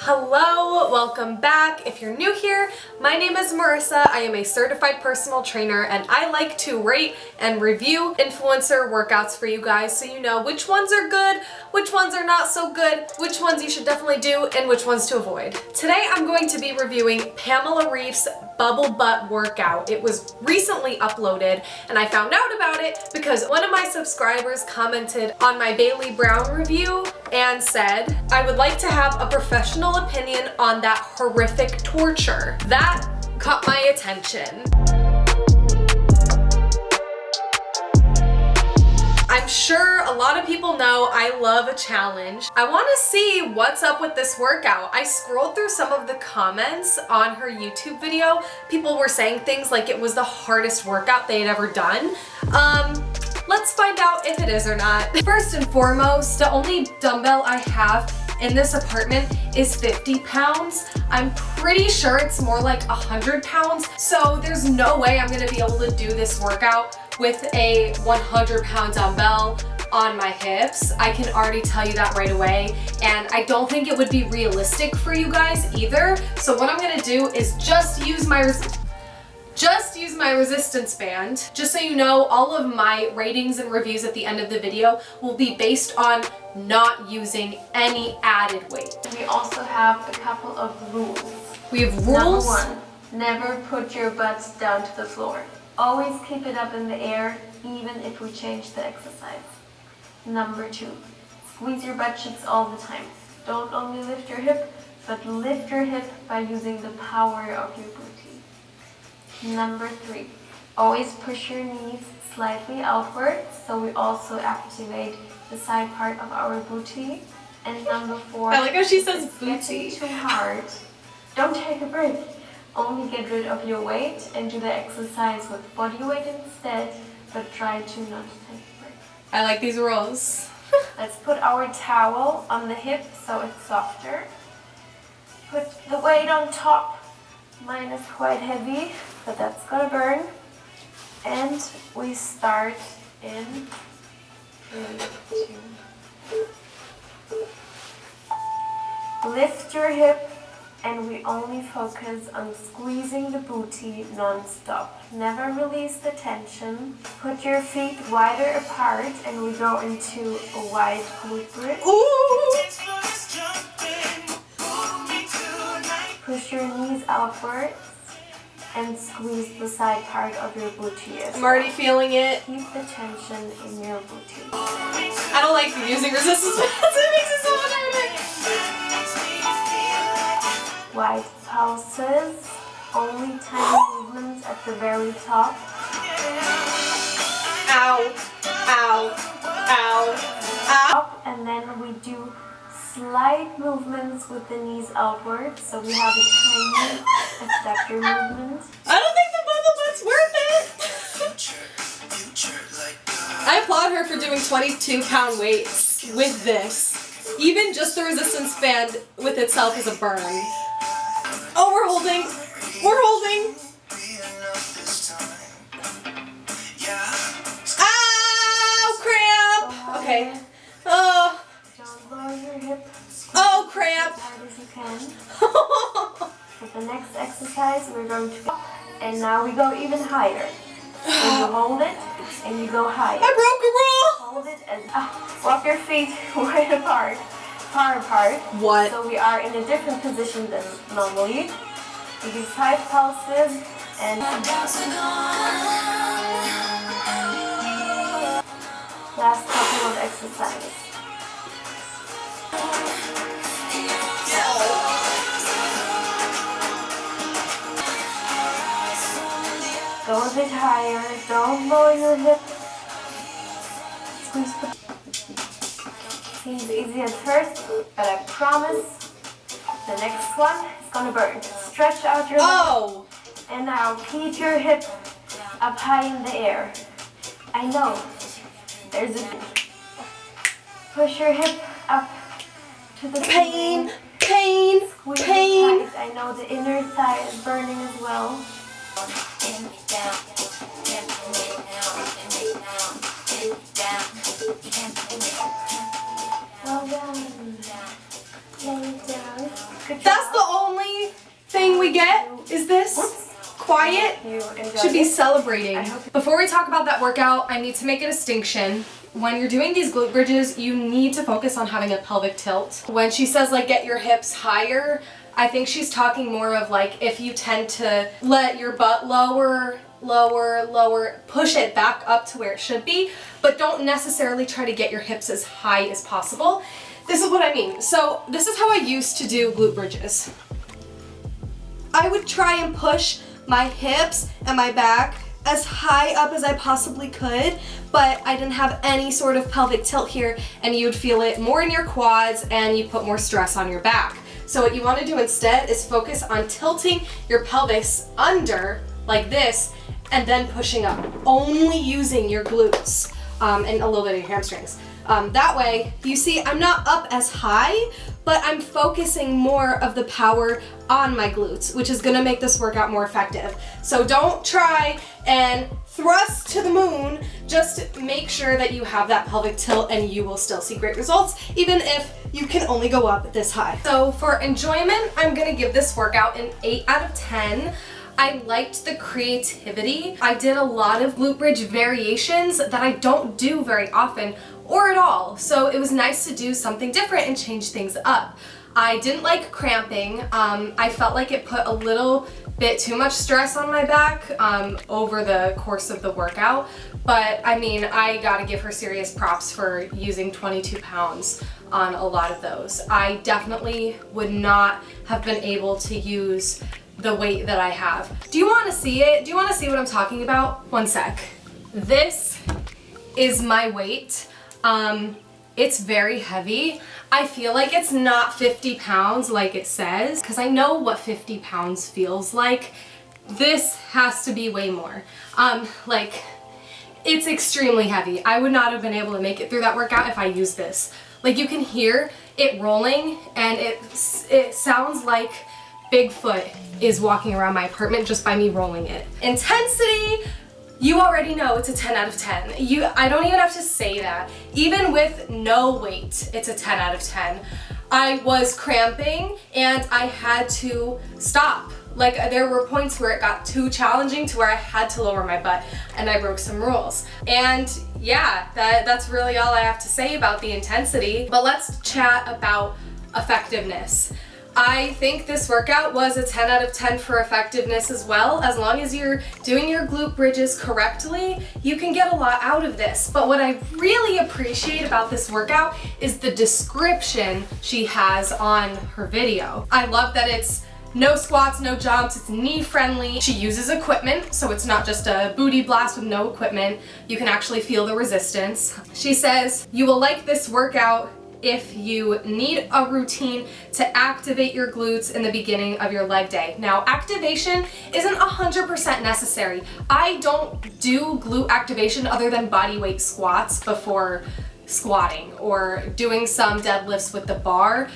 Hello, welcome back. If you're new here, my name is Marissa. I am a certified personal trainer and I like to rate and review influencer workouts for you guys so you know which ones are good, which ones are not so good, which ones you should definitely do, and which ones to avoid. Today I'm going to be reviewing Pamela Reif's bubble butt workout. It was recently uploaded and I found out about it because one of my subscribers commented on my Bailey Brown review and said, I would like to have a professional opinion on that horrific torture. That caught my attention. I'm sure a lot of people know I love a challenge. I want to see what's up with this workout. I scrolled through some of the comments on her YouTube video. People were saying things like it was the hardest workout they had ever done. Let's find out if it is or not. First and foremost, the only dumbbell I have in this apartment is 50 pounds. I'm pretty sure it's more like 100 pounds. So there's no way I'm gonna be able to do this workout with a 100-pound dumbbell on my hips. I can already tell you that right away. And I don't think it would be realistic for you guys either. So what I'm gonna do is just use my resistance band. Just so you know, all of my ratings and reviews at the end of the video will be based on not using any added weight. We also have a couple of rules. We have rules. Number 1, never put your butts down to the floor. Always keep it up in the air, even if we change the exercise. Number 2, squeeze your butt cheeks all the time. Don't only lift your hip, but lift your hip by using the power of your booty. Number 3, always push your knees slightly outward, so we also activate the side part of our booty. And number 4, I like how she says if it's booty. getting too hard, don't take a break. Only get rid of your weight and do the exercise with body weight instead, but try to not take a break. I like these rules. Let's put our towel on the hip so it's softer. Put the weight on top. Mine is quite heavy, but that's gonna burn. And we start in 3, 2. Lift your hip, and we only focus on squeezing the booty non-stop. Never release the tension. Put your feet wider apart, and we go into a wide glute bridge. Push your knees outwards and squeeze the side part of your booty. I'm already feeling it. Keep the tension in your booty. I don't like using resistance bands. It makes it so much harder. Wide pulses. Only tiny movements at the very top. Ow, ow, ow, ow. Up, and then we do slight movements with the knees outwards, so we have a tiny abductor movement. I don't think the bubble butt's worth it. I applaud her for doing 22-pound weights with this. Even just the resistance band with itself is a burn. Oh, we're holding. We're holding. Ow, cramp. Okay. Oh. Don't lower your hip. Oh, cramp. As hard as you can. For the next exercise, we're going to go, and now we go even higher. So you hold it, and you go higher. I broke a rule. Hold it and walk your feet way apart, far apart. What? So we are in a different position than normally. We do 5 pulses and last couple of exercises. Go a bit higher, don't lower your hip. Squeeze the... Seems easy at first, but I promise the next one is gonna burn. Stretch out your legs. And now keep your hip up high in the air. I know, there's a... Push your hip up to the Pain, ceiling. pain, Squeeze pain. it tight. I know the inner thigh is burning as well. Well done. Lay it down. That's the only thing we get is this. Quiet. Should be celebrating. Before we talk about that workout, I need to make a distinction. When you're doing these glute bridges, you need to focus on having a pelvic tilt. When she says like get your hips higher, I think she's talking more of like if you tend to let your butt lower, push it back up to where it should be, but don't necessarily try to get your hips as high as possible. This is what I mean. So this is how I used to do glute bridges. I would try and push my hips and my back as high up as I possibly could, but I didn't have any sort of pelvic tilt here, and you'd feel it more in your quads and you put more stress on your back. So what you want to do instead is focus on tilting your pelvis under like this and then pushing up, only using your glutes and a little bit of your hamstrings. That way, you see, I'm not up as high, but I'm focusing more of the power on my glutes, which is gonna make this workout more effective. So don't try and thrust to the moon, just make sure that you have that pelvic tilt and you will still see great results, even if you can only go up this high. So for enjoyment, I'm gonna give this workout an 8 out of 10. I liked the creativity. I did a lot of glute bridge variations that I don't do very often or at all. So it was nice to do something different and change things up. I didn't like cramping. I felt like it put a little bit too much stress on my back over the course of the workout. But I mean, I gotta give her serious props for using 22 pounds on a lot of those. I definitely would not have been able to use the weight that I have. Do you wanna see it? Do you wanna see what I'm talking about? One sec. This is my weight. It's very heavy. I feel like it's not 50 pounds like it says, because I know what 50 pounds feels like. This has to be way more. Like, it's extremely heavy. I would not have been able to make it through that workout if I used this. Like, you can hear it rolling, and it sounds like Bigfoot is walking around my apartment just by me rolling it. Intensity, you already know it's a 10 out of 10. I don't even have to say that. Even with no weight, it's a 10 out of 10. I was cramping and I had to stop. Like, there were points where it got too challenging to where I had to lower my butt and I broke some rules. And yeah, that's really all I have to say about the intensity. But let's chat about effectiveness. I think this workout was a 10 out of 10 for effectiveness as well. As long as you're doing your glute bridges correctly, you can get a lot out of this. But what I really appreciate about this workout is the description she has on her video. I love that it's no squats, no jumps, it's knee friendly. She uses equipment, so it's not just a booty blast with no equipment. You can actually feel the resistance. She says, you will like this workout if you need a routine to activate your glutes in the beginning of your leg day. Now, activation isn't 100% necessary. I don't do glute activation other than body weight squats before squatting or doing some deadlifts with the bar.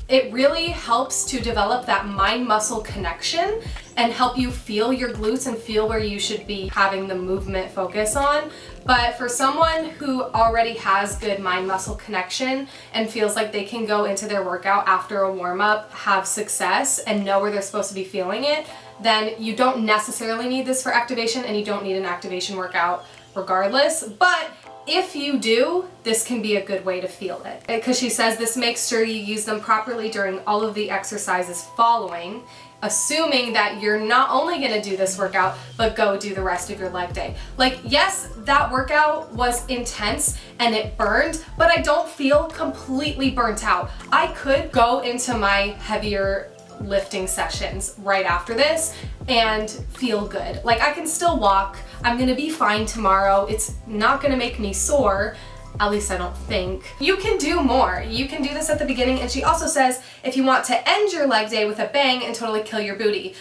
It really helps to develop that mind-muscle connection and help you feel your glutes and feel where you should be having the movement focus on. But for someone who already has good mind-muscle connection and feels like they can go into their workout after a warm-up, have success, and know where they're supposed to be feeling it, then you don't necessarily need this for activation, and you don't need an activation workout regardless. But if you do, this can be a good way to feel it. Because she says this makes sure you use them properly during all of the exercises following, assuming that you're not only gonna do this workout, but go do the rest of your leg day. Like, yes, that workout was intense and it burned, but I don't feel completely burnt out. I could go into my heavier lifting sessions right after this and feel good. Like, I can still walk. I'm gonna be fine tomorrow. It's not gonna make me sore. At least I don't think. You can do more. You can do this at the beginning, and she also says if you want to end your leg day with a bang and totally kill your booty,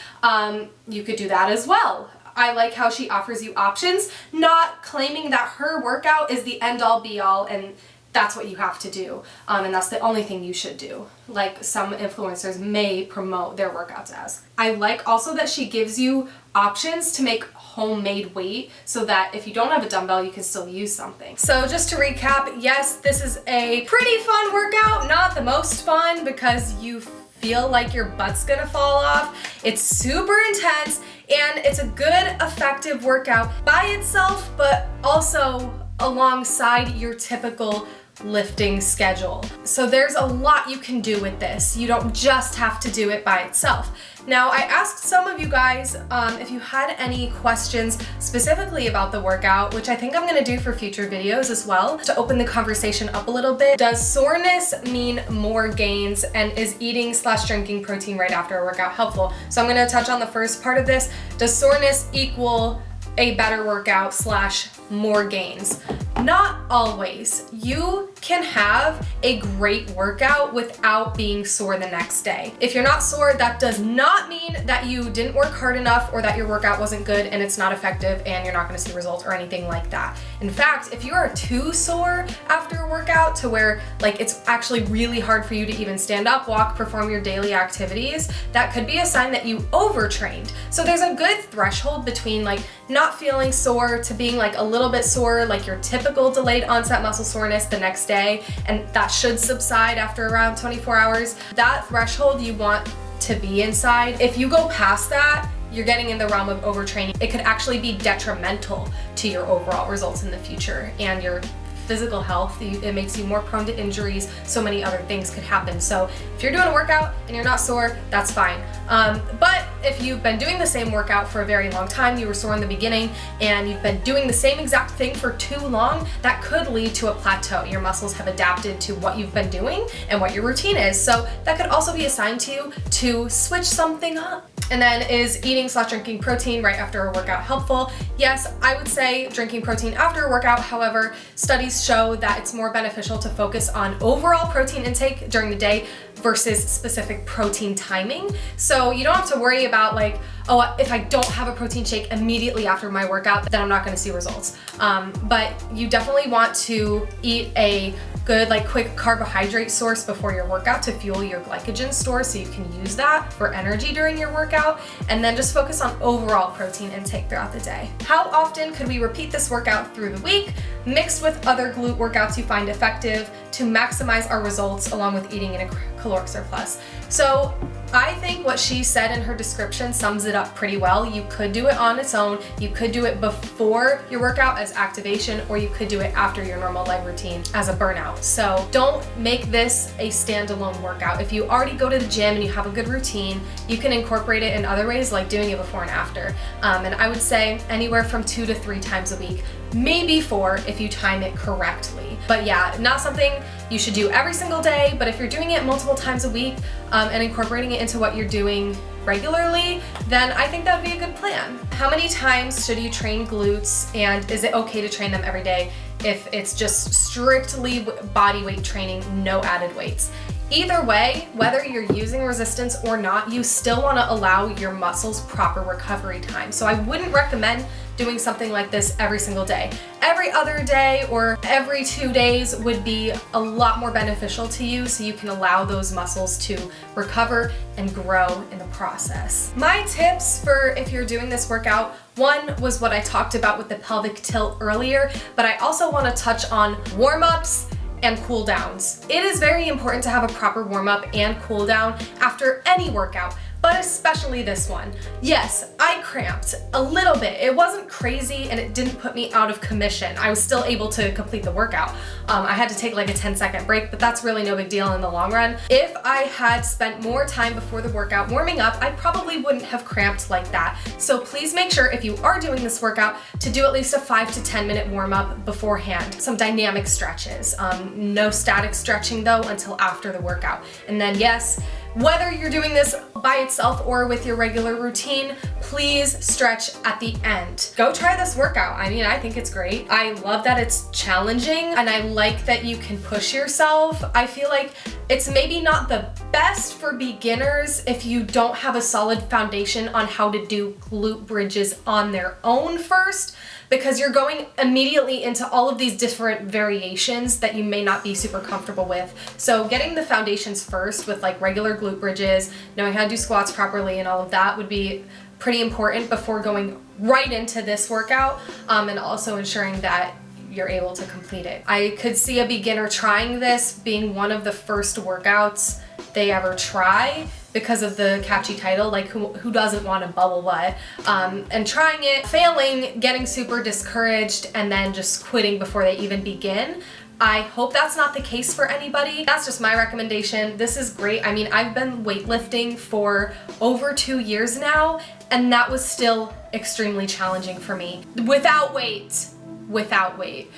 you could do that as well. I like how she offers you options, not claiming that her workout is the end-all be-all and that's what you have to do, and that's the only thing you should do, like some influencers may promote their workouts as. I like also that she gives you options to make homemade weight so that if you don't have a dumbbell, you can still use something. So just to recap, yes, this is a pretty fun workout, not the most fun because you feel like your butt's gonna fall off. It's super intense and it's a good, effective workout by itself, but also alongside your typical lifting schedule. So there's a lot you can do with this. You don't just have to do it by itself. Now, I asked some of you guys if you had any questions specifically about the workout, which I think I'm gonna do for future videos as well, to open the conversation up a little bit. Does soreness mean more gains, and is eating/drinking protein right after a workout helpful? So I'm gonna touch on the first part of this. Does soreness equal a better workout / more gains? Not always. You can have a great workout without being sore the next day. If you're not sore, that does not mean that you didn't work hard enough or that your workout wasn't good and it's not effective and you're not gonna see results or anything like that. In fact, if you are too sore after a workout to where like it's actually really hard for you to even stand up, walk, perform your daily activities, that could be a sign that you overtrained. So there's a good threshold between like not feeling sore to being like a little bit sore, like your typical delayed onset muscle soreness the next day, and that should subside after around 24 hours. That threshold you want to be inside. If you go past that, you're getting in the realm of overtraining. It could actually be detrimental to your overall results in the future and your physical health. It makes you more prone to injuries. So many other things could happen. So if you're doing a workout and you're not sore, that's fine. But if you've been doing the same workout for a very long time, you were sore in the beginning, and you've been doing the same exact thing for too long, that could lead to a plateau. Your muscles have adapted to what you've been doing and what your routine is. So that could also be a sign to you to switch something up. And then, is eating/drinking protein right after a workout helpful? Yes, I would say drinking protein after a workout. However, studies show that it's more beneficial to focus on overall protein intake during the day versus specific protein timing. So you don't have to worry about like, oh, if I don't have a protein shake immediately after my workout, then I'm not gonna see results. But you definitely want to eat a good, like quick carbohydrate source before your workout to fuel your glycogen store so you can use that for energy during your workout, and then just focus on overall protein intake throughout the day. How often could we repeat this workout through the week, mixed with other glute workouts you find effective to maximize our results along with eating in a caloric surplus? So I think what she said in her description sums it up pretty well. You could do it on its own, you could do it before your workout as activation, or you could do it after your normal leg routine as a burnout. So don't make this a standalone workout. If you already go to the gym and you have a good routine, you can incorporate it in other ways, like doing it before and after. And I would say anywhere from 2 to 3 times a week, maybe 4 if you time it correctly. But yeah, not something you should do every single day, but if you're doing it multiple times a week and incorporating it into what you're doing regularly, then I think that would be a good plan. How many times should you train glutes, and is it okay to train them every day if it's just strictly body weight training, no added weights? Either way, whether you're using resistance or not, you still want to allow your muscles proper recovery time. So I wouldn't recommend doing something like this every single day. Every other day or every 2 days would be a lot more beneficial to you, so you can allow those muscles to recover and grow in the process. My tips for if you're doing this workout, one was what I talked about with the pelvic tilt earlier, but I also want to touch on warm-ups and cool downs. It is very important to have a proper warm-up and cool down after any workout, but especially this one. Yes, I cramped a little bit. It wasn't crazy and it didn't put me out of commission. I was still able to complete the workout. I had to take like a 10-second break, but that's really no big deal in the long run. If I had spent more time before the workout warming up, I probably wouldn't have cramped like that. So please make sure if you are doing this workout to do at least a 5 to 10 minute warm up beforehand. Some dynamic stretches. No static stretching though until after the workout. And then yes, whether you're doing this by itself or with your regular routine, please stretch at the end. Go try this workout. I mean, I think it's great. I love that it's challenging and I like that you can push yourself. I feel like it's maybe not the best for beginners if you don't have a solid foundation on how to do glute bridges on their own first, because you're going immediately into all of these different variations that you may not be super comfortable with. So getting the foundations first with like regular glute bridges, knowing how to do squats properly and all of that would be pretty important before going right into this workout, and also ensuring that you're able to complete it. I could see a beginner trying this being one of the first workouts they ever try because of the catchy title, like who doesn't want a bubble butt, and trying it, failing, getting super discouraged, and then just quitting before they even begin. I hope that's not the case for anybody. That's just my recommendation. This is great. I mean, I've been weightlifting for over 2 years now, and that was still extremely challenging for me. Without weight.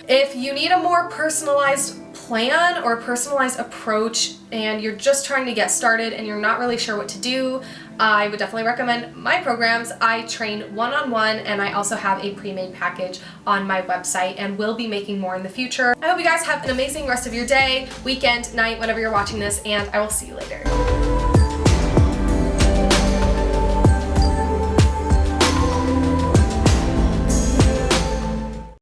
If you need a more personalized plan or personalized approach and you're just trying to get started and you're not really sure what to do, I would definitely recommend my programs. I train one-on-one and I also have a pre-made package on my website and will be making more in the future. I hope you guys have an amazing rest of your day, weekend, night, whenever you're watching this, and I will see you later.